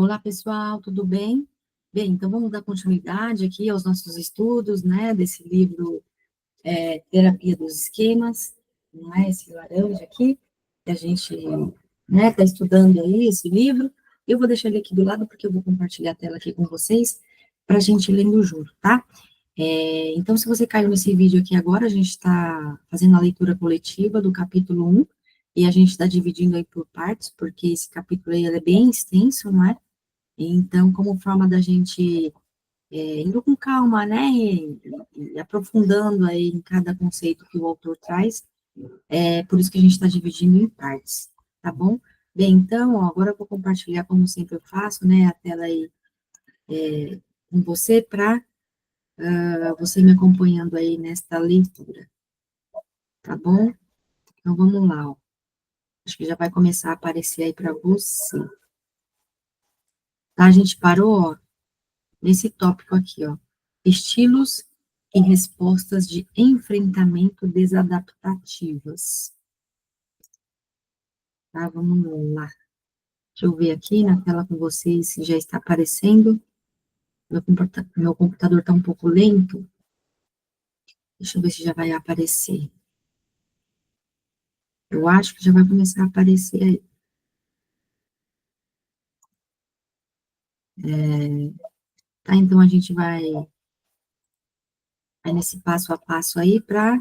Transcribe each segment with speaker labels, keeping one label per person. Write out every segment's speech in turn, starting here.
Speaker 1: Olá, pessoal, tudo bem? Bem, então vamos dar continuidade aqui aos nossos estudos, né, desse livro Terapia dos Esquemas, não é esse laranja aqui, que a gente, né, está estudando aí esse livro. Eu vou deixar ele aqui do lado, porque eu vou compartilhar a tela aqui com vocês, para a gente lendo junto, tá? Então, se você caiu nesse vídeo aqui agora, a gente está fazendo a leitura coletiva do capítulo 1, e a gente está dividindo aí por partes, porque esse capítulo aí ele é bem extenso, não é? Então, como forma da gente indo com calma, né, e aprofundando aí em cada conceito que o autor traz, é por isso que a gente está dividindo em partes, tá bom? Bem, então, ó, agora eu vou compartilhar, como sempre eu faço, né, a tela aí com você, para você me acompanhando aí nesta leitura, tá bom? Então, vamos lá, ó. Acho que já vai começar a aparecer aí para você. Tá, a gente parou, ó, nesse tópico aqui, ó, estilos e respostas de enfrentamento desadaptativas. Tá, vamos lá. Deixa eu ver aqui na tela com vocês se já está aparecendo. Meu computador está um pouco lento. Deixa eu ver se já vai aparecer. Eu acho que já vai começar a aparecer aí. Tá, então a gente vai nesse passo a passo aí para,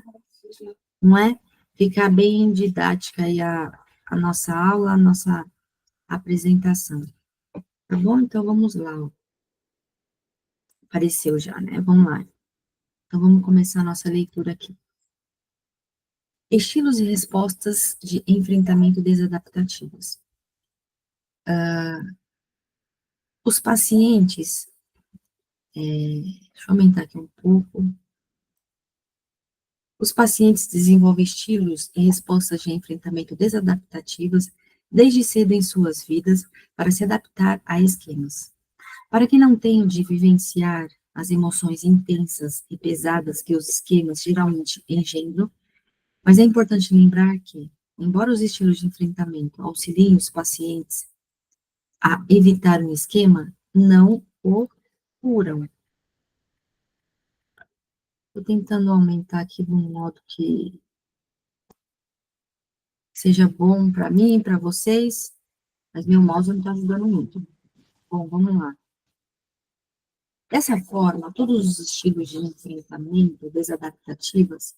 Speaker 1: não é, ficar bem didática aí a nossa aula, a nossa apresentação. Tá bom? Então, vamos lá. Ó. Apareceu já, né? Vamos lá. Então, vamos começar a nossa leitura aqui. Estilos e respostas de enfrentamento desadaptativos. Os pacientes... deixa eu aumentar aqui um pouco. Os pacientes desenvolvem estilos e respostas de enfrentamento desadaptativas desde cedo em suas vidas para se adaptar a esquemas. Para que não tenham de vivenciar as emoções intensas e pesadas que os esquemas geralmente engendram, mas é importante lembrar que, embora os estilos de enfrentamento auxiliem os pacientes a evitar um esquema, não o curam. Estou tentando aumentar aqui de um modo que seja bom para mim, para vocês, mas meu mouse não está ajudando muito. Bom, vamos lá. Dessa forma, todos os estilos de enfrentamento desadaptativos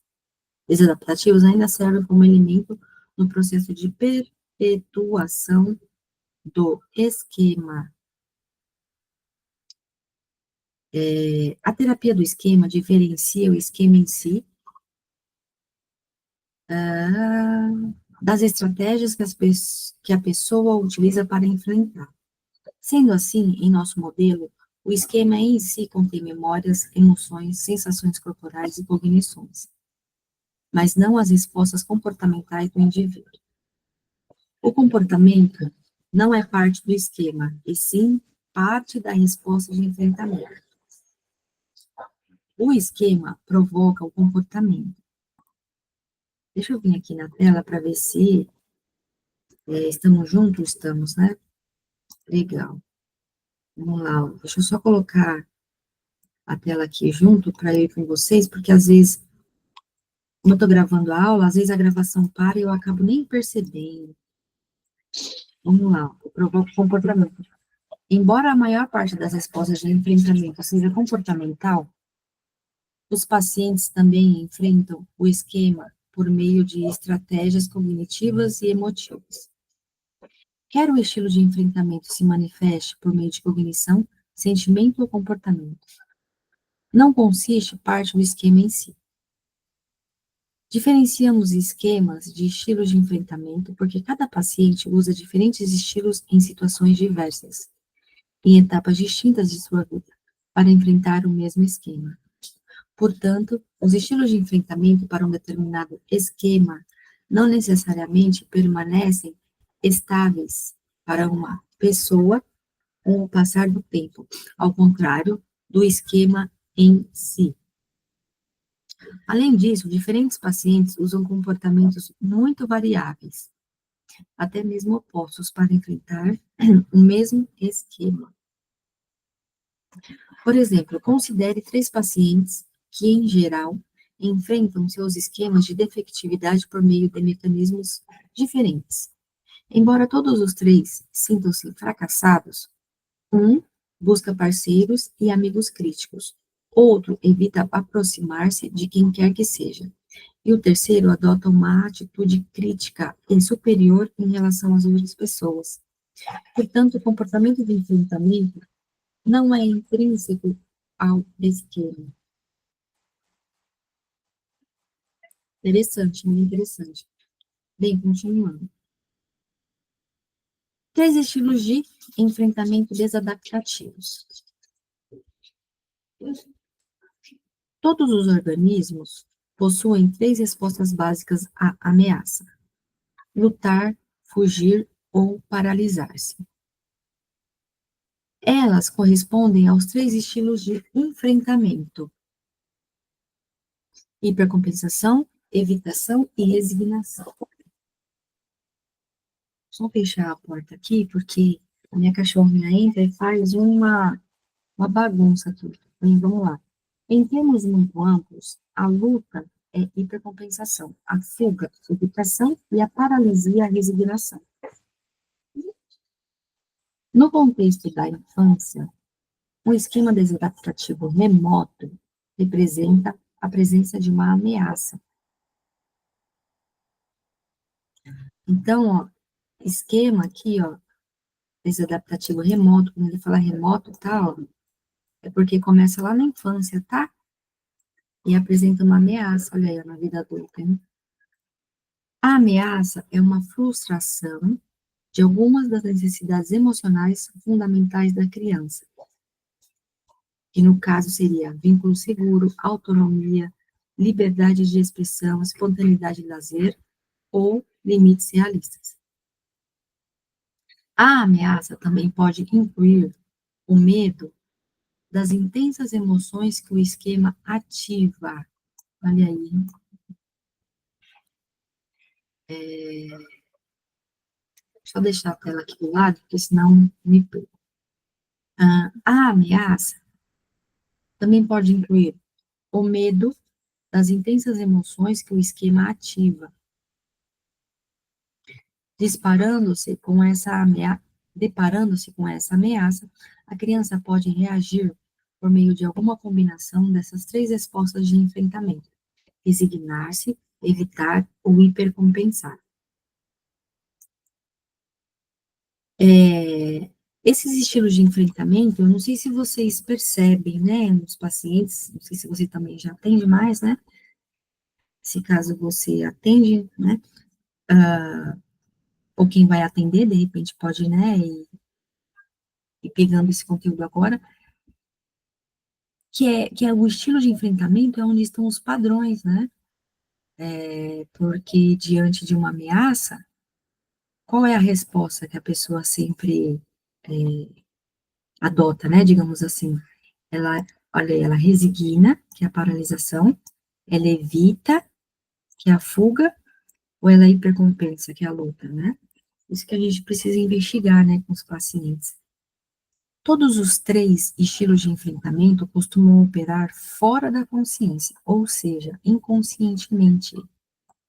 Speaker 1: ainda servem como elemento no processo de perpetuação do esquema. A terapia do esquema diferencia o esquema em si das estratégias que a pessoa utiliza para enfrentar. Sendo assim, em nosso modelo, o esquema em si contém memórias, emoções, sensações corporais e cognições, mas não as respostas comportamentais do indivíduo. O comportamento não é parte do esquema, e sim parte da resposta de enfrentamento. O esquema provoca o comportamento. Deixa eu vir aqui na tela para ver se estamos juntos, estamos, né? Legal. Vamos lá, deixa eu só colocar a tela aqui junto para eu ir com vocês, porque às vezes, quando eu estou gravando a aula, às vezes a gravação para e eu acabo nem percebendo. Vamos lá, provoca o comportamento. Embora a maior parte das respostas de enfrentamento seja comportamental, os pacientes também enfrentam o esquema por meio de estratégias cognitivas e emotivas. Quer o estilo de enfrentamento se manifeste por meio de cognição, sentimento ou comportamento. Não consiste parte do esquema em si. Diferenciamos esquemas de estilos de enfrentamento porque cada paciente usa diferentes estilos em situações diversas, em etapas distintas de sua vida, para enfrentar o mesmo esquema. Portanto, os estilos de enfrentamento para um determinado esquema não necessariamente permanecem estáveis para uma pessoa com o passar do tempo, ao contrário do esquema em si. Além disso, diferentes pacientes usam comportamentos muito variáveis. até mesmo opostos, para enfrentar o mesmo esquema. Por exemplo, considere 3 pacientes que, em geral, enfrentam seus esquemas de defectividade por meio de mecanismos diferentes. Embora todos os 3 sintam-se fracassados, um busca parceiros e amigos críticos, outro evita aproximar-se de quem quer que seja, e o terceiro adota uma atitude crítica e superior em relação às outras pessoas. Portanto, o comportamento de enfrentamento não é intrínseco ao esquema. Interessante, muito interessante. Bem, continuando. 3 estilos de enfrentamento desadaptativos. Todos os organismos possuem 3 respostas básicas à ameaça: lutar, fugir ou paralisar-se. Elas correspondem aos 3 estilos de enfrentamento: hipercompensação, evitação e resignação. Só fechar a porta aqui, porque a minha cachorrinha entra e faz uma bagunça aqui. Bem, vamos lá. Em termos muito amplos, a luta é hipercompensação, a fuga, evitação e a paralisia, a resignação. No contexto da infância, o esquema desadaptativo remoto representa a presença de uma ameaça. Então, ó, esquema aqui, ó, desadaptativo remoto, quando ele fala remoto, tá, ó, é porque começa lá na infância, tá? E apresenta uma ameaça, olha aí, na vida adulta, hein? A ameaça é uma frustração de algumas das necessidades emocionais fundamentais da criança, que no caso seria vínculo seguro, autonomia, liberdade de expressão, espontaneidade de lazer ou limites realistas. A ameaça também pode incluir o medo das intensas emoções que o esquema ativa. Olha aí. Deixa eu deixar a tela aqui do lado, porque senão me perco. A ameaça também pode incluir o medo das intensas emoções que o esquema ativa. Deparando-se com essa ameaça, a criança pode reagir por meio de alguma combinação dessas 3 respostas de enfrentamento: resignar-se, evitar ou hipercompensar. Esses estilos de enfrentamento, eu não sei se vocês percebem, né, nos pacientes, não sei se você também já atende mais, né, se caso você atende, né, ou quem vai atender, de repente pode, né, ir pegando esse conteúdo agora, que é o estilo de enfrentamento é onde estão os padrões, né, porque diante de uma ameaça, qual é a resposta que a pessoa sempre adota, né, digamos assim? Ela, olha aí, ela resigna, que é a paralisação, ela evita, que é a fuga, ou ela hipercompensa, que é a luta, né? Isso que a gente precisa investigar, né, com os pacientes. Todos os 3 estilos de enfrentamento costumam operar fora da consciência, ou seja, inconscientemente.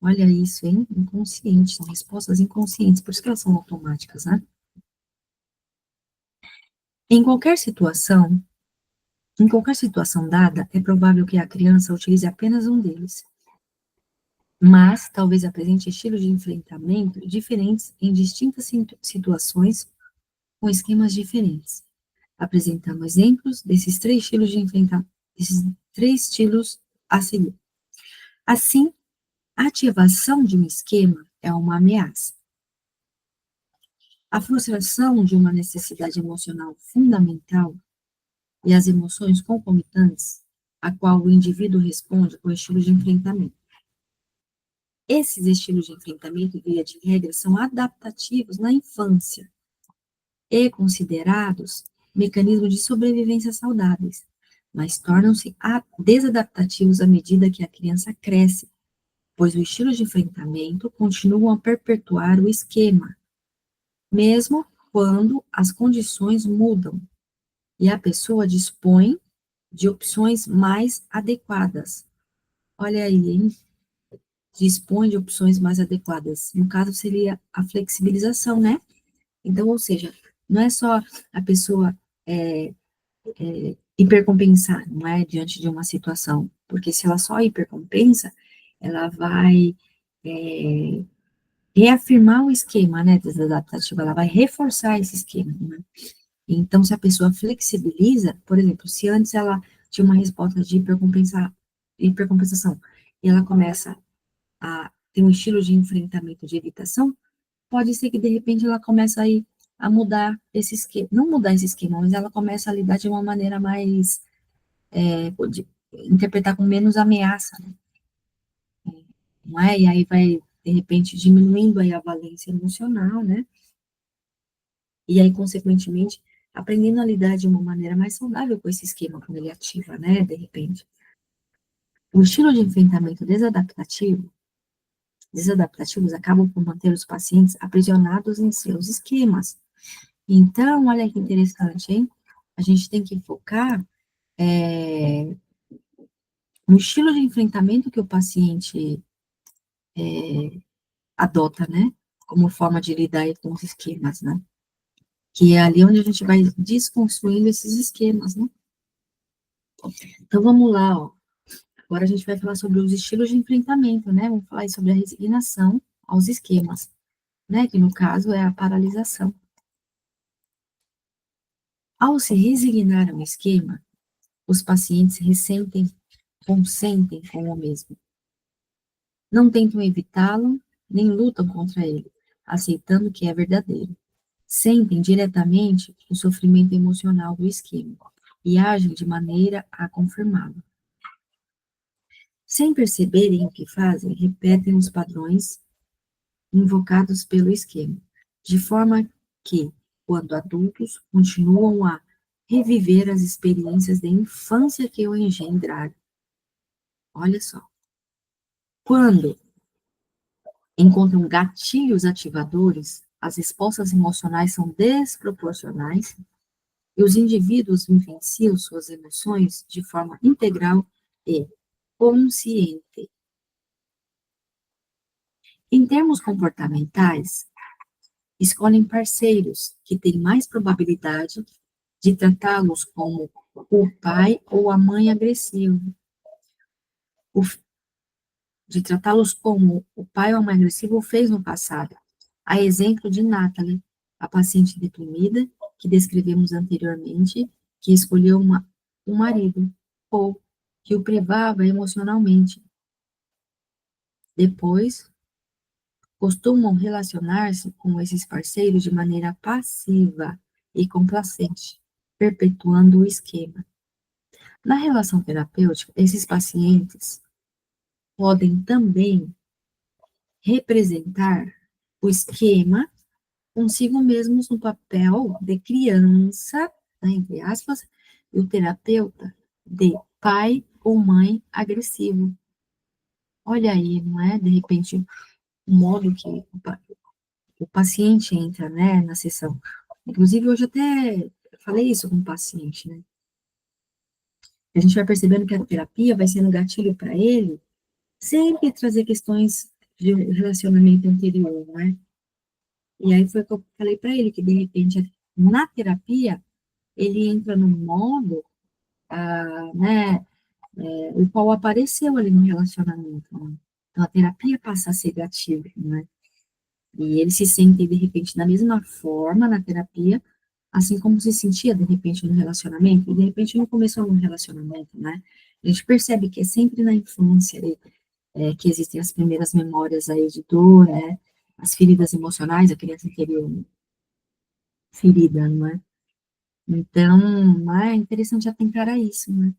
Speaker 1: Olha isso, hein? Inconsciente, são respostas inconscientes, por isso que elas são automáticas, né? Em qualquer situação dada, é provável que a criança utilize apenas um deles, mas talvez apresente estilos de enfrentamento diferentes em distintas situações com esquemas diferentes. Apresentamos exemplos desses 3 estilos de enfrentamento, desses 3 estilos a seguir. Assim, a ativação de um esquema é uma ameaça. A frustração de uma necessidade emocional fundamental e as emoções concomitantes, a qual o indivíduo responde com o estilo de enfrentamento. Esses estilos de enfrentamento, via de regra, são adaptativos na infância e considerados mecanismos de sobrevivência saudáveis, mas tornam-se desadaptativos à medida que a criança cresce, pois o estilo de enfrentamento continua a perpetuar o esquema, mesmo quando as condições mudam e a pessoa dispõe de opções mais adequadas. Olha aí, hein? Dispõe de opções mais adequadas. No caso, seria a flexibilização, né? Então, ou seja, não é só a pessoa hipercompensar, não é? Diante de uma situação, porque se ela só hipercompensa, ela vai reafirmar o esquema, né, desadaptativo, ela vai reforçar esse esquema, né? Então, se a pessoa flexibiliza, por exemplo, se antes ela tinha uma resposta de hipercompensação, e ela começa a ter um estilo de enfrentamento, de evitação, pode ser que, de repente, ela comece a mudar esse esquema, não mudar esse esquema, mas ela começa a lidar de uma maneira mais, de interpretar com menos ameaça, né? Não é? E aí vai, de repente, diminuindo aí a valência emocional, né? E aí, consequentemente, aprendendo a lidar de uma maneira mais saudável com esse esquema quando ele ativa, né? De repente. O estilo de enfrentamento desadaptativos acabam por manter os pacientes aprisionados em seus esquemas. Então, olha que interessante, hein? A gente tem que focar no estilo de enfrentamento que o paciente adota, né? Como forma de lidar aí com os esquemas, né? Que é ali onde a gente vai desconstruindo esses esquemas, né? Então, vamos lá, ó. Agora a gente vai falar sobre os estilos de enfrentamento, né? Vamos falar aí sobre a resignação aos esquemas, né? Que no caso é a paralisação. Ao se resignar a um esquema, os pacientes consentem com o mesmo. Não tentam evitá-lo, nem lutam contra ele, aceitando que é verdadeiro. Sentem diretamente o sofrimento emocional do esquema e agem de maneira a confirmá-lo. Sem perceberem o que fazem, repetem os padrões invocados pelo esquema, de forma que, quando adultos, continuam a reviver as experiências de infância que o engendraram. Olha só. Quando encontram gatilhos ativadores, as respostas emocionais são desproporcionais e os indivíduos vivenciam suas emoções de forma integral e consciente. Em termos comportamentais, escolhem parceiros que têm mais probabilidade de tratá-los como o pai ou a mãe agressivo, de tratá-los como o pai ou a mãe agressivo fez no passado. A exemplo de Natalie, a paciente deprimida que descrevemos anteriormente, que escolheu um marido, ou que o privava emocionalmente. Depois, costumam relacionar-se com esses parceiros de maneira passiva e complacente, perpetuando o esquema. Na relação terapêutica, esses pacientes podem também representar o esquema consigo mesmos no papel de criança, né, entre aspas, e o terapeuta de pai ou mãe agressivo. Olha aí, não é? De repente, o modo que o paciente entra, né, na sessão. Inclusive, hoje até falei isso com o paciente, né? A gente vai percebendo que a terapia vai sendo gatilho para ele sempre trazer questões de relacionamento anterior, né? E aí foi que eu falei para ele que, de repente, na terapia, ele entra num modo, né, o qual apareceu ali no relacionamento, né? Então, a terapia passa a ser gatilho, né? E ele se sente, de repente, da mesma forma na terapia, assim como se sentia, de repente, no relacionamento, e de repente não começou no relacionamento, né? A gente percebe que é sempre na infância que existem as primeiras memórias aí de dor, né? As feridas emocionais, a criança interior ferida, não é? Então, é interessante atentar a isso, né?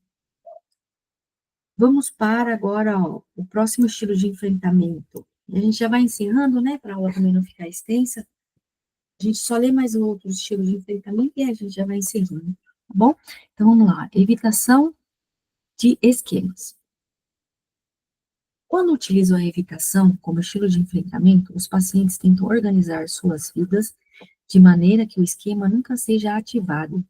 Speaker 1: Vamos para agora, ó, o próximo estilo de enfrentamento. A gente já vai encerrando, né, para a aula também não ficar extensa. A gente só lê mais um outro estilo de enfrentamento e a gente já vai encerrando, tá bom? Então, vamos lá. Evitação de esquemas. Quando utilizam a evitação como estilo de enfrentamento, os pacientes tentam organizar suas vidas de maneira que o esquema nunca seja ativado.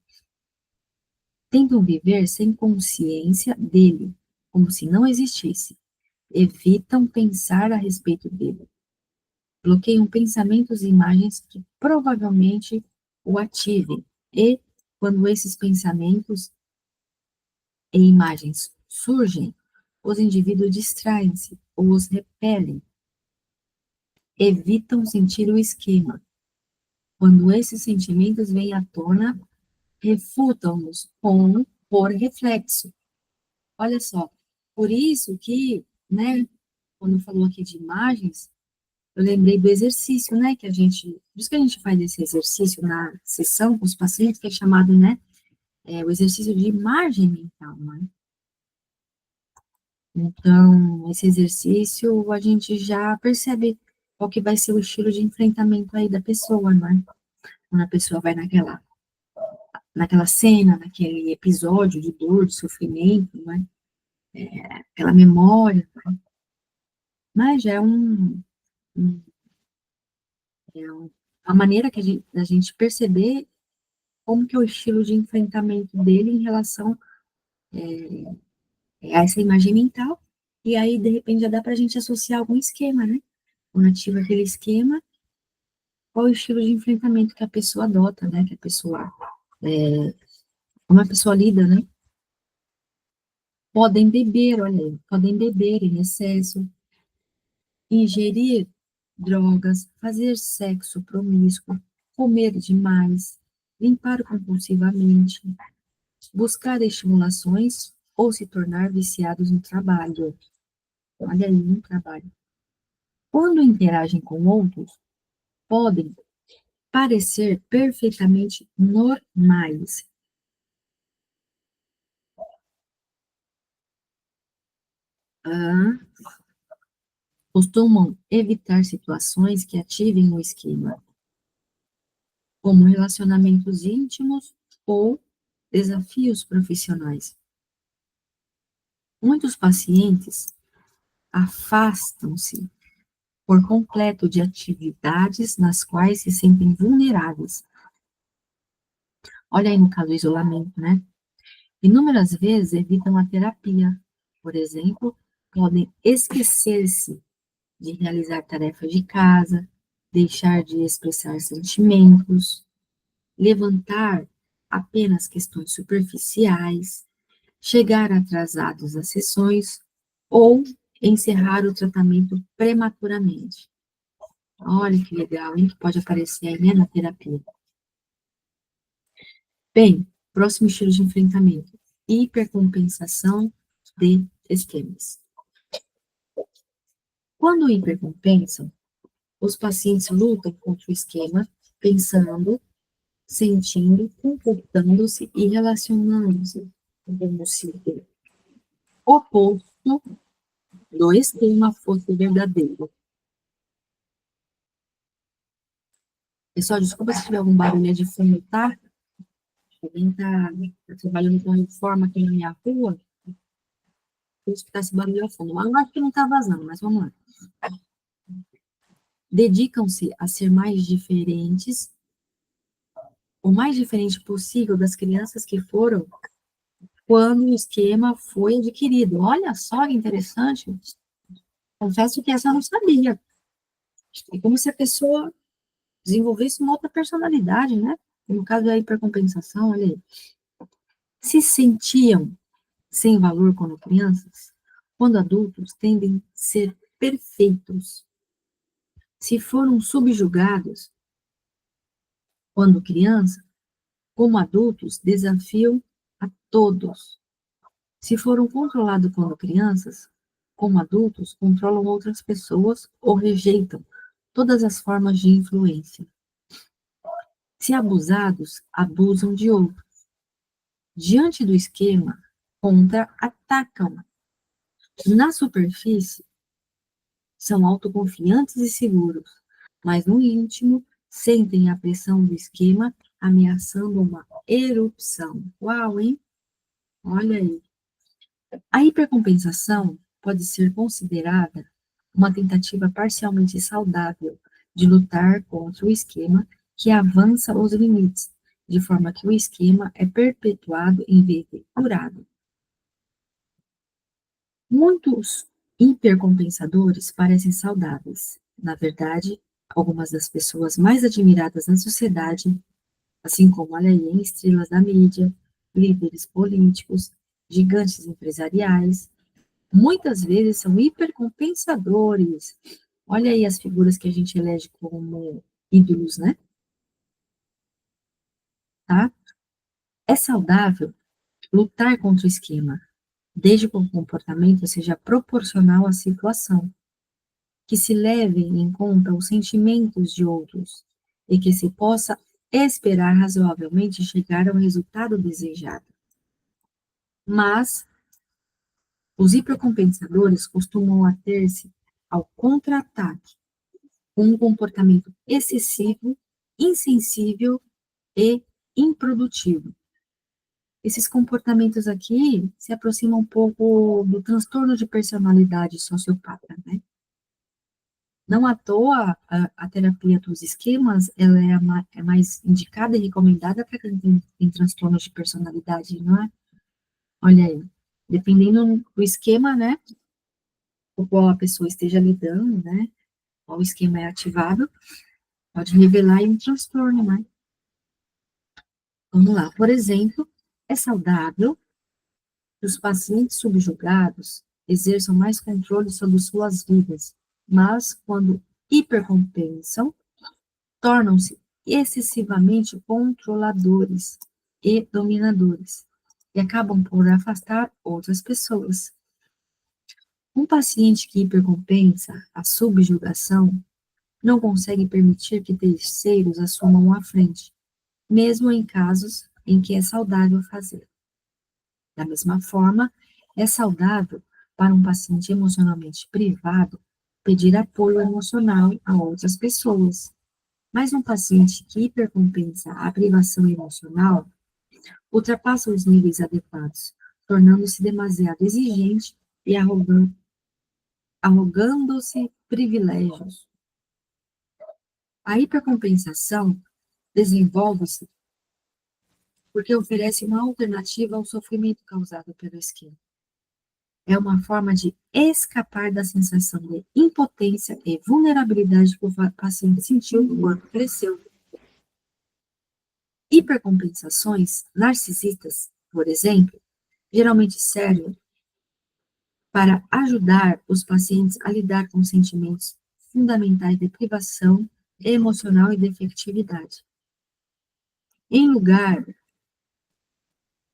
Speaker 1: Tentam viver sem consciência dele, como se não existisse. Evitam pensar a respeito dele. Bloqueiam pensamentos e imagens que provavelmente o ativem. E, quando esses pensamentos e imagens surgem, os indivíduos distraem-se ou os repelem. Evitam sentir o esquema. Quando esses sentimentos vêm à tona, refutam-nos por reflexo. Olha só, por isso que, né, quando falou aqui de imagens, eu lembrei do exercício, né, que a gente, por isso que a gente faz esse exercício na sessão com os pacientes, que é chamado, né, o exercício de imagem mental, né. Então, esse exercício, a gente já percebe qual que vai ser o estilo de enfrentamento aí da pessoa, né, quando a pessoa vai naquela cena, naquele episódio de dor, de sofrimento, né, aquela memória, mas já é a maneira que da gente perceber como que é o estilo de enfrentamento dele em relação a essa imagem mental, e aí, de repente, já dá para a gente associar algum esquema, né? Quando ativa aquele esquema, qual é o estilo de enfrentamento que a pessoa adota, né? Que a pessoa, como a pessoa lida, né? Podem beber, olha aí, podem beber em excesso, ingerir drogas, fazer sexo promíscuo, comer demais, limpar compulsivamente, buscar estimulações ou se tornar viciados no trabalho. Olha aí, no trabalho. Quando interagem com outros, podem parecer perfeitamente normais. Ah, costumam evitar situações que ativem o esquema, como relacionamentos íntimos ou desafios profissionais. Muitos pacientes afastam-se por completo de atividades nas quais se sentem vulneráveis. Olha aí no caso do isolamento, né? Inúmeras vezes evitam a terapia. Por exemplo, podem esquecer-se de realizar tarefas de casa, deixar de expressar sentimentos, levantar apenas questões superficiais, chegar atrasados às sessões ou encerrar o tratamento prematuramente. Olha que legal, hein? Que pode aparecer aí, né, na terapia. Bem, próximo estilo de enfrentamento: hipercompensação de esquemas. Quando hipercompensam, os pacientes lutam contra o esquema, pensando, sentindo, comportando-se e relacionando-se como se o oposto do esquema fosse verdadeiro. Pessoal, desculpa se tiver algum barulho de fundo, tá? Alguém tá trabalhando com reforma aqui na minha rua, por isso que tá esse barulho ao fundo. Mas eu acho que não tá vazando, mas vamos lá. Dedicam-se a ser mais diferentes, o mais diferente possível das crianças que foram quando o esquema foi adquirido. Olha só que interessante. Confesso que essa eu não sabia. É como se a pessoa desenvolvesse uma outra personalidade, né? No caso da hipercompensação, olha aí. Se sentiam sem valor quando crianças, quando adultos tendem a ser perfeitos. Se foram subjugados quando criança, como adultos, desafiam a todos. Se foram controlados quando crianças, como adultos, controlam outras pessoas ou rejeitam todas as formas de influência. Se abusados, abusam de outros. Diante do esquema, contra-atacam. Na superfície, são autoconfiantes e seguros, mas no íntimo, sentem a pressão do esquema ameaçando uma erupção. Uau, hein? Olha aí. A hipercompensação pode ser considerada uma tentativa parcialmente saudável de lutar contra o esquema que avança os limites, de forma que o esquema é perpetuado em vez de curado. Muitos hipercompensadores parecem saudáveis. Na verdade, algumas das pessoas mais admiradas na sociedade, assim como, olha aí, estrelas da mídia, líderes políticos, gigantes empresariais, muitas vezes são hipercompensadores. Olha aí as figuras que a gente elege como ídolos, né? Tá? É saudável lutar contra o esquema, desde que o comportamento seja proporcional à situação, que se levem em conta os sentimentos de outros e que se possa esperar razoavelmente chegar ao resultado desejado. Mas os hipercompensadores costumam ater-se ao contra-ataque, com um comportamento excessivo, insensível e improdutivo. Esses comportamentos aqui se aproximam um pouco do transtorno de personalidade sociopata, né? Não à toa, a terapia dos esquemas, ela é mais indicada e recomendada para quem tem transtornos de personalidade, não é? Olha aí, dependendo do esquema, né, o qual a pessoa esteja lidando, né, qual esquema é ativado, pode revelar aí um transtorno, né? Vamos lá, por exemplo, é saudável que os pacientes subjugados exerçam mais controle sobre suas vidas, mas quando hipercompensam, tornam-se excessivamente controladores e dominadores, e acabam por afastar outras pessoas. Um paciente que hipercompensa a subjugação não consegue permitir que terceiros assumam a frente, mesmo em casos em que é saudável fazer. Da mesma forma, é saudável para um paciente emocionalmente privado pedir apoio emocional a outras pessoas. Mas um paciente que hipercompensa a privação emocional ultrapassa os níveis adequados, tornando-se demasiado exigente e arrogando-se privilégios. A hipercompensação desenvolve-se porque oferece uma alternativa ao sofrimento causado pelo esquema. É uma forma de escapar da sensação de impotência e vulnerabilidade que o paciente sentiu quando cresceu. Hipercompensações narcisistas, por exemplo, geralmente servem para ajudar os pacientes a lidar com sentimentos fundamentais de privação emocional e de efetividade. Em lugar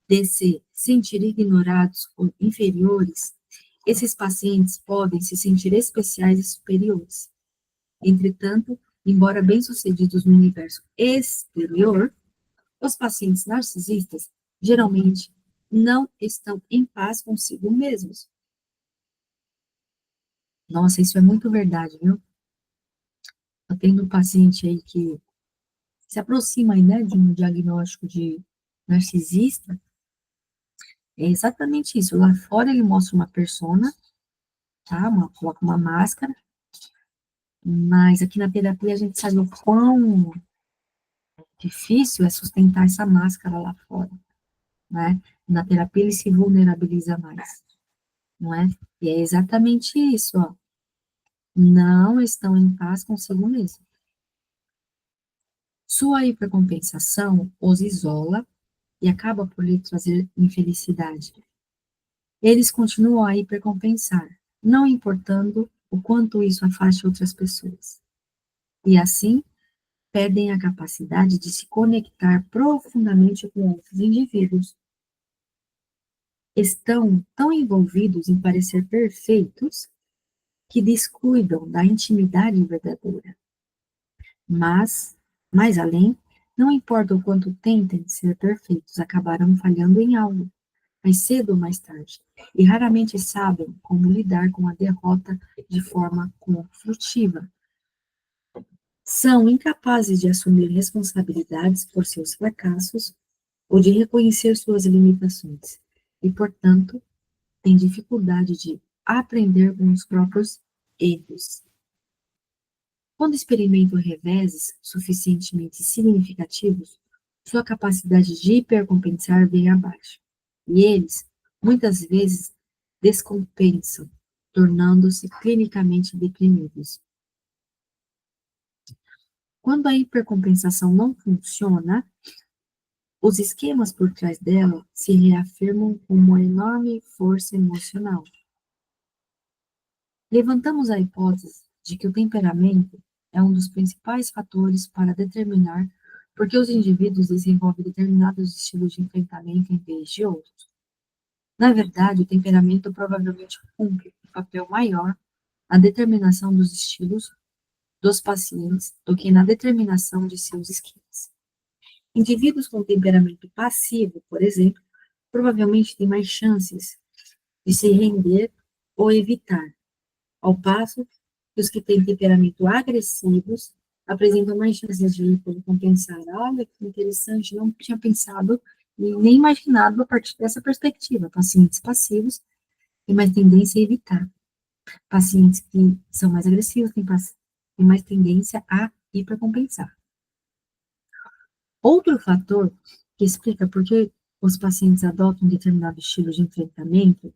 Speaker 1: de se sentir ignorados ou inferiores, esses pacientes podem se sentir especiais e superiores. Entretanto, embora bem-sucedidos no universo exterior, os pacientes narcisistas geralmente não estão em paz consigo mesmos. Nossa, isso é muito verdade, viu? Eu tenho um paciente aí que se aproxima aí, né, de um diagnóstico de narcisista. É exatamente isso. Lá fora ele mostra uma persona, tá? Coloca uma máscara, mas aqui na terapia a gente sabe o quão difícil é sustentar essa máscara lá fora, né? Na terapia ele se vulnerabiliza mais, não é? E é exatamente isso, ó. Não estão em paz consigo mesmo. Sua hipercompensação os isola e acaba por lhe trazer infelicidade. Eles continuam a hipercompensar, não importando o quanto isso afaste outras pessoas. E assim, perdem a capacidade de se conectar profundamente com outros indivíduos. Estão tão envolvidos em parecer perfeitos que descuidam da intimidade verdadeira. Mas, mais além, não importa o quanto tentem ser perfeitos, acabarão falhando em algo, mais cedo ou mais tarde, e raramente sabem como lidar com a derrota de forma construtiva. São incapazes de assumir responsabilidades por seus fracassos ou de reconhecer suas limitações, e, portanto, têm dificuldade de aprender com os próprios erros. Quando experimento reveses suficientemente significativos, sua capacidade de hipercompensar vem abaixo, e eles, muitas vezes, descompensam, tornando-se clinicamente deprimidos. Quando a hipercompensação não funciona, os esquemas por trás dela se reafirmam como uma enorme força emocional. Levantamos a hipótese de que o temperamento é um dos principais fatores para determinar por que os indivíduos desenvolvem determinados estilos de enfrentamento em vez de outros. Na verdade, o temperamento provavelmente cumpre um papel maior na determinação dos estilos dos pacientes do que na determinação de seus esquemas. Indivíduos com temperamento passivo, por exemplo, provavelmente têm mais chances de se render ou evitar, ao passo que os que têm temperamento agressivos apresentam mais chances de compensar. Olha, que interessante, não tinha pensado e nem imaginado a partir dessa perspectiva. Pacientes passivos têm mais tendência a evitar. Pacientes que são mais agressivos têm mais tendência a hipercompensar. Outro fator que explica por que os pacientes adotam um determinado estilo de enfrentamento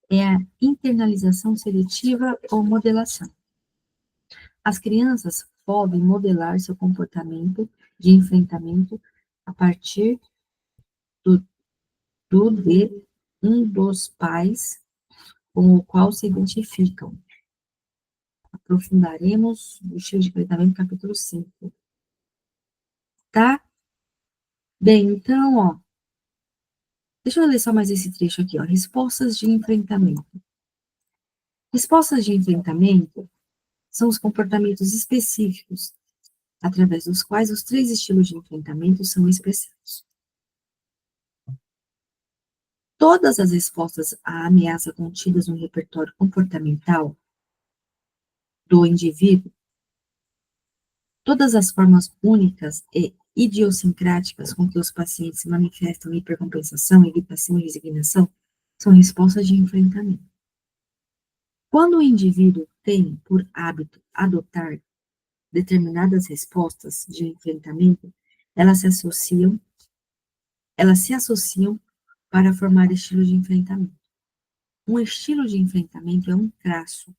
Speaker 1: é a internalização seletiva ou modelação. As crianças podem modelar seu comportamento de enfrentamento a partir de um dos pais com o qual se identificam. Aprofundaremos o estilo de enfrentamento capítulo 5. Tá? Bem, então, ó, deixa eu ler só mais esse trecho aqui, ó. Respostas de enfrentamento. Respostas de enfrentamento são os comportamentos específicos através dos quais os três estilos de enfrentamento são expressados. Todas as respostas à ameaça contidas no repertório comportamental do indivíduo, todas as formas únicas e idiosincráticas com que os pacientes manifestam hipercompensação, evitação e resignação, são respostas de enfrentamento. Quando o indivíduo tem por hábito adotar determinadas respostas de enfrentamento, elas se associam para formar estilos de enfrentamento. Um estilo de enfrentamento é um traço,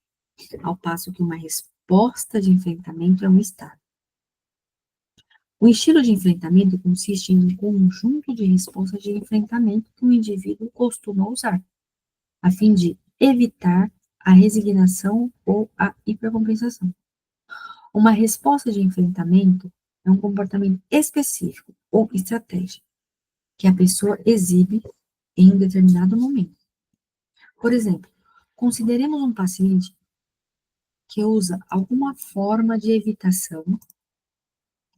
Speaker 1: ao passo que uma resposta de enfrentamento é um estado. O estilo de enfrentamento consiste em um conjunto de respostas de enfrentamento que o indivíduo costuma usar, a fim de evitar a resignação ou a hipercompensação. Uma resposta de enfrentamento é um comportamento específico ou estratégia que a pessoa exibe em um determinado momento. Por exemplo, consideremos um paciente que usa alguma forma de evitação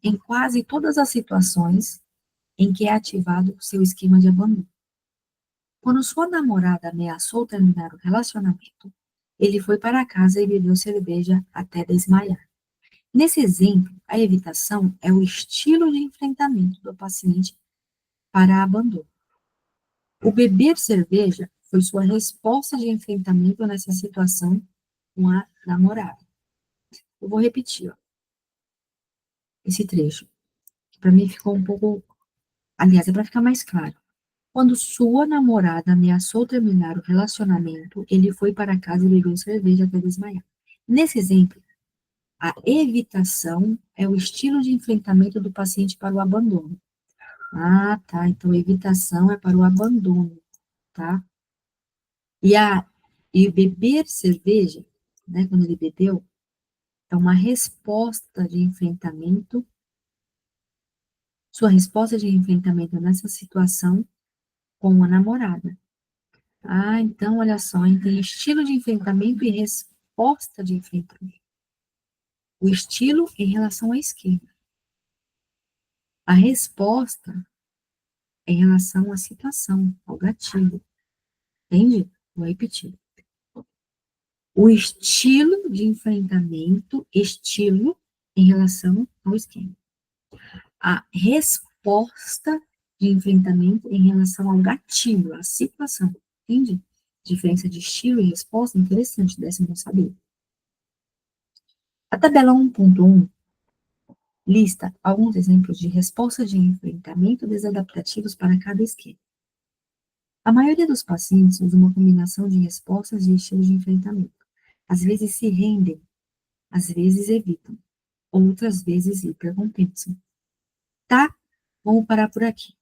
Speaker 1: em quase todas as situações em que é ativado o seu esquema de abandono. Quando sua namorada ameaçou terminar o relacionamento, ele foi para casa e bebeu cerveja até desmaiar. Nesse exemplo, a evitação é o estilo de enfrentamento do paciente para abandono. O beber cerveja foi sua resposta de enfrentamento nessa situação com a namorada. Eu vou repetir, ó, esse trecho, que para mim ficou um pouco, aliás, é para ficar mais claro. Quando sua namorada ameaçou terminar o relacionamento, ele foi para casa e bebeu cerveja até desmaiar. Nesse exemplo, a evitação é o estilo de enfrentamento do paciente para o abandono. Ah, tá. Então, evitação é para o abandono, tá? E beber cerveja, né, quando ele bebeu, é uma resposta de enfrentamento, sua resposta de enfrentamento nessa situação com a namorada. Ah, então, olha só, tem estilo de enfrentamento e resposta de enfrentamento. O estilo em relação à esquerda. A resposta em relação à situação, ao gatilho. Entende? Vou repetir. O estilo de enfrentamento, estilo em relação ao esquema. A resposta de enfrentamento em relação ao gatilho, à situação. Entende? Diferença de estilo e resposta, interessante, dessa eu não sabia. A tabela 1.1 lista alguns exemplos de respostas de enfrentamento desadaptativos para cada esquema. A maioria dos pacientes usa uma combinação de respostas e estilos de enfrentamento. Às vezes se rendem, às vezes evitam, outras vezes hipercompensam. Tá? Vamos parar por aqui.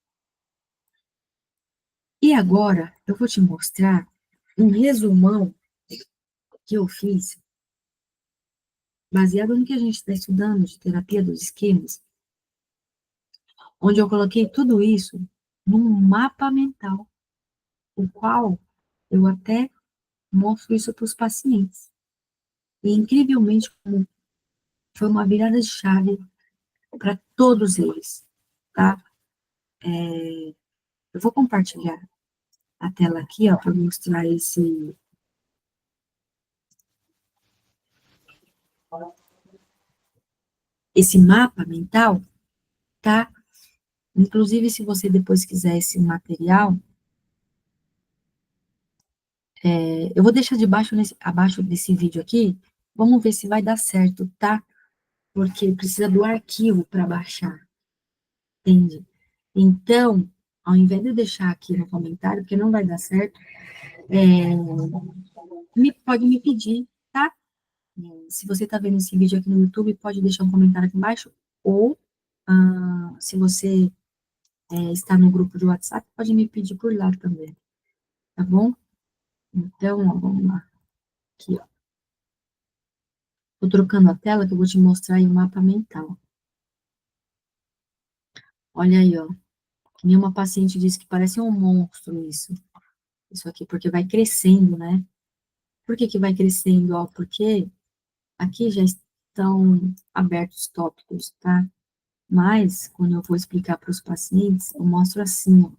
Speaker 1: E agora eu vou te mostrar um resumão que eu fiz, baseado no que a gente está estudando de terapia dos esquemas, onde eu coloquei tudo isso num mapa mental, o qual eu até mostro isso para os pacientes. E, incrivelmente, foi uma virada de chave para todos eles, tá? Eu vou compartilhar a tela aqui, ó, para mostrar esse mapa mental, tá? Inclusive, se você depois quiser esse material, eu vou deixar abaixo desse vídeo aqui, vamos ver se vai dar certo, tá? Porque precisa do arquivo para baixar, entende? Então, ao invés de eu deixar aqui no comentário, porque não vai dar certo, pode me pedir, tá? Se você está vendo esse vídeo aqui no YouTube, pode deixar um comentário aqui embaixo, ou se você está no grupo de WhatsApp, pode me pedir por lá também, tá bom? Então, ó, vamos lá. Aqui, ó. Tô trocando a tela que eu vou te mostrar aí o mapa mental. Olha aí, ó. Que nem uma paciente disse que parece um monstro isso. Isso aqui, porque vai crescendo, né? Por que que vai crescendo? Ó, porque aqui já estão abertos tópicos, tá? Mas, quando eu vou explicar para os pacientes, eu mostro assim, ó.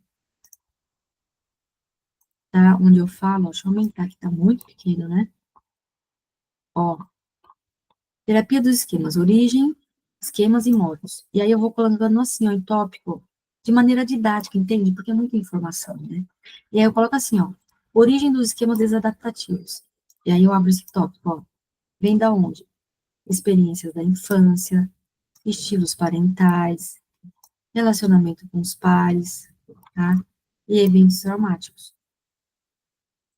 Speaker 1: Tá? Onde eu falo, ó, deixa eu aumentar que tá muito pequeno, né? Ó, terapia dos esquemas, origem, esquemas e modos. E aí eu vou colocando assim, ó, em tópico, de maneira didática, entende? Porque é muita informação, né? E aí eu coloco assim, ó, origem dos esquemas desadaptativos. E aí eu abro esse tópico, ó. Vem da onde? Experiências da infância, estilos parentais, relacionamento com os pares, tá? E eventos traumáticos,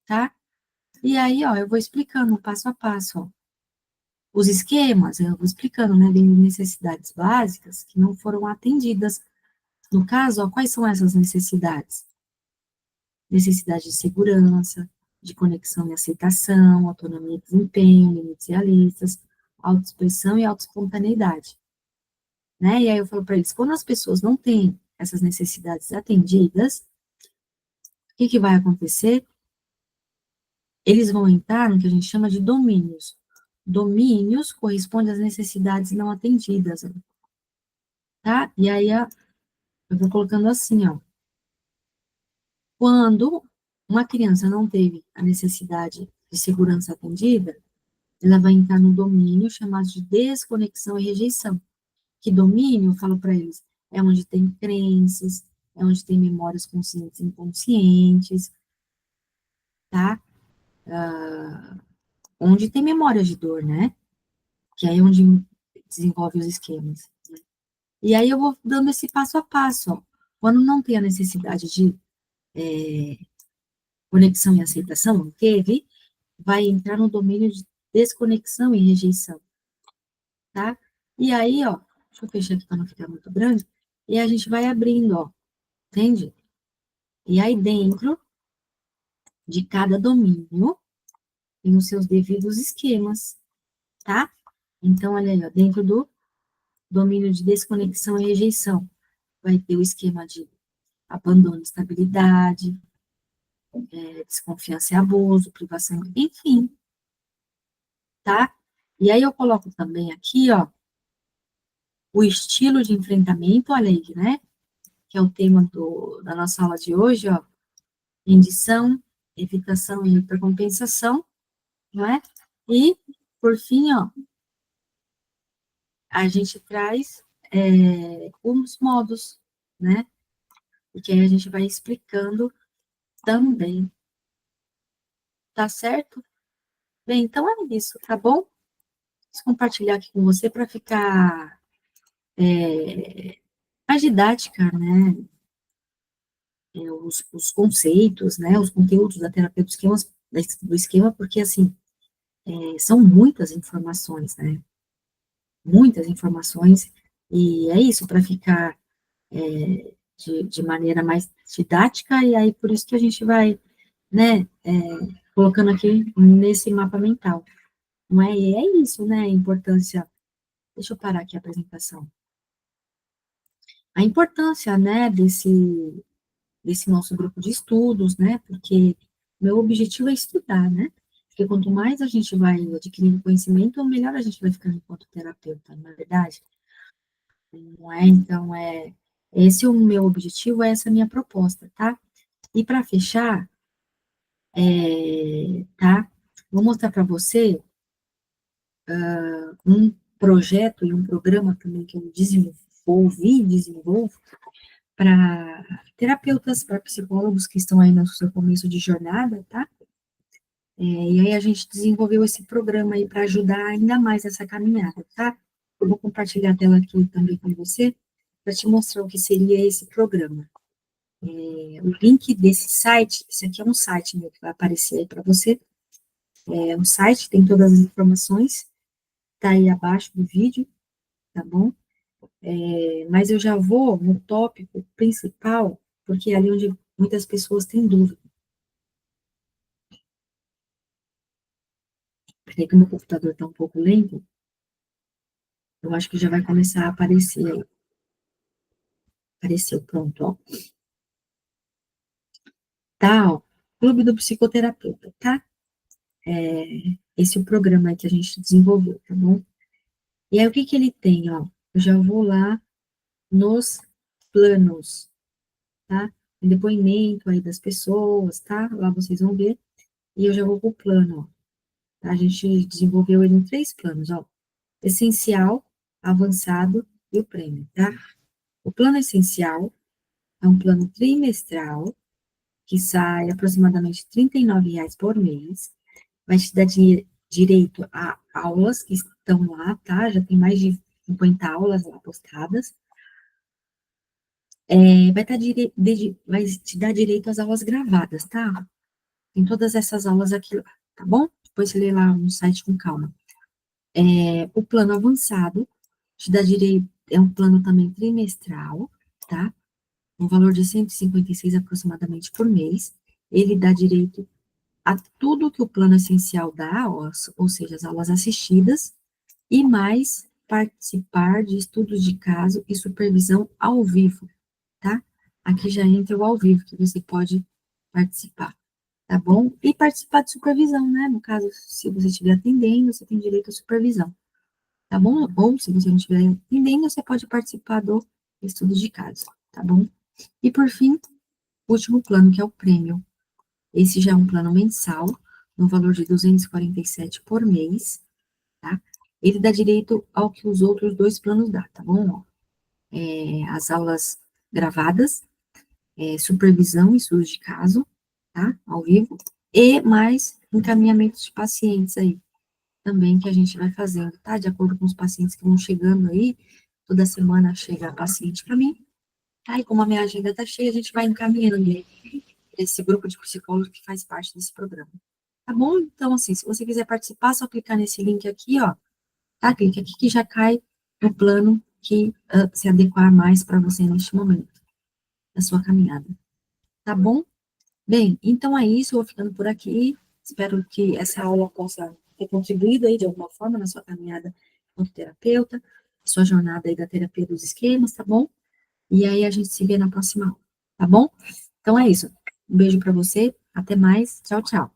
Speaker 1: tá? E aí, ó, eu vou explicando passo a passo, ó. Os esquemas, eu vou explicando, né, vem de necessidades básicas que não foram atendidas. No caso, ó, quais são essas necessidades? Necessidade de segurança, de conexão e aceitação, autonomia e desempenho, limites realistas, autoexpressão e autoespontaneidade. Né? E aí eu falo para eles, quando as pessoas não têm essas necessidades atendidas, o que que vai acontecer? Eles vão entrar no que a gente chama de domínios. Domínios correspondem às necessidades não atendidas, tá? E aí eu vou colocando assim, ó. Quando uma criança não teve a necessidade de segurança atendida, ela vai entrar no domínio chamado de desconexão e rejeição. Que domínio, eu falo para eles, é onde tem crenças, é onde tem memórias conscientes e inconscientes, tá? Onde tem memórias de dor, né? Que é onde desenvolve os esquemas. Né? E aí eu vou dando esse passo a passo, ó. Quando não tem a necessidade de conexão e aceitação, não teve, vai entrar no domínio de desconexão e rejeição, tá? E aí, ó, deixa eu fechar aqui para não ficar muito grande, e a gente vai abrindo, ó, entende? E aí dentro de cada domínio tem os seus devidos esquemas, tá? Então, olha aí, ó, dentro do domínio de desconexão e rejeição, vai ter o esquema de abandono, estabilidade, desconfiança e abuso, privação, enfim, tá? E aí eu coloco também aqui, ó, o estilo de enfrentamento, olha aí, né? Que é o tema da nossa aula de hoje, ó, rendição, evitação e hipercompensação, não é? E, por fim, ó, a gente traz os modos, né? Porque aí a gente vai explicando também, Tá certo? Bem, então é isso, tá bom? Vou compartilhar aqui com você para ficar mais didática, né? Os conceitos, né? Os conteúdos da terapia do esquema, porque, assim, são muitas informações, né? Muitas informações, e é isso, para ficar de maneira mais didática, e aí por isso que a gente vai, né, colocando aqui nesse mapa mental. Não é? E é isso, né? A importância. Deixa eu parar aqui a apresentação. A importância, né, desse nosso grupo de estudos, né? Porque meu objetivo é estudar, né? Porque quanto mais a gente vai adquirindo conhecimento, melhor a gente vai ficando enquanto terapeuta, não é verdade? Não é? Então, esse é o meu objetivo, essa é a minha proposta, tá? E para fechar, tá? Vou mostrar para você um projeto e um programa também que eu desenvolvo para terapeutas, para psicólogos que estão aí no seu começo de jornada, tá? E aí a gente desenvolveu esse programa aí para ajudar ainda mais essa caminhada, tá? Eu vou compartilhar a tela aqui também com você, para te mostrar o que seria esse programa. O link desse site, esse aqui é um site meu que vai aparecer aí para você, é um site, tem todas as informações, tá aí abaixo do vídeo, tá bom? Mas eu já vou no tópico principal, porque é ali onde muitas pessoas têm dúvida. Peraí que o meu computador está um pouco lento, eu acho que já vai começar a aparecer aí. Apareceu, pronto, ó. Tá, ó, Clube do Psicoterapeuta, tá? Esse é o programa aí que a gente desenvolveu, tá bom? E aí, o que que ele tem, ó? Eu já vou lá nos planos, tá? Tem depoimento aí das pessoas, tá? Lá vocês vão ver. E eu já vou pro plano, ó. Tá? A gente desenvolveu ele em 3 planos, ó. Essencial, avançado e o prêmio, tá? O plano essencial é um plano trimestral, que sai aproximadamente R$ 39 por mês, vai te dar direito a aulas que estão lá, tá? Já tem mais de 50 aulas lá postadas. Vai te dar direito às aulas gravadas, tá? Tem todas essas aulas aqui lá, tá bom? Depois você lê lá no site com calma. O plano avançado te dá direito, é um plano também trimestral, tá? Um valor de 156 aproximadamente por mês. Ele dá direito a tudo que o plano essencial dá, ou seja, as aulas assistidas, e mais participar de estudos de caso e supervisão ao vivo, tá? Aqui já entra o ao vivo, que você pode participar, tá bom? E participar de supervisão, né? No caso, se você estiver atendendo, você tem direito à supervisão, tá bom? Ou, se você não estiver atendendo, você pode participar do estudo de caso, tá bom? E, por fim, o último plano, que é o prêmio. Esse já é um plano mensal, no valor de 247 por mês, tá? Ele dá direito ao que os outros 2 planos dão, tá bom? As aulas gravadas, supervisão e estudos de caso, tá? Ao vivo, e mais encaminhamentos de pacientes aí, também que a gente vai fazendo, tá? De acordo com os pacientes que vão chegando aí, toda semana chega paciente para mim, tá? E como a minha agenda tá cheia, a gente vai encaminhando aí esse grupo de psicólogos que faz parte desse programa. Tá bom? Então, assim, se você quiser participar, é só clicar nesse link aqui, ó, tá? Clique aqui que já cai no plano que se adequar mais para você neste momento da sua caminhada. Tá bom? Bem, então é isso, eu vou ficando por aqui. Espero que essa aula possa ter contribuído aí de alguma forma na sua caminhada como terapeuta, sua jornada aí da terapia dos esquemas, tá bom? E aí a gente se vê na próxima aula, tá bom? Então é isso. Um beijo para você, até mais, tchau, tchau.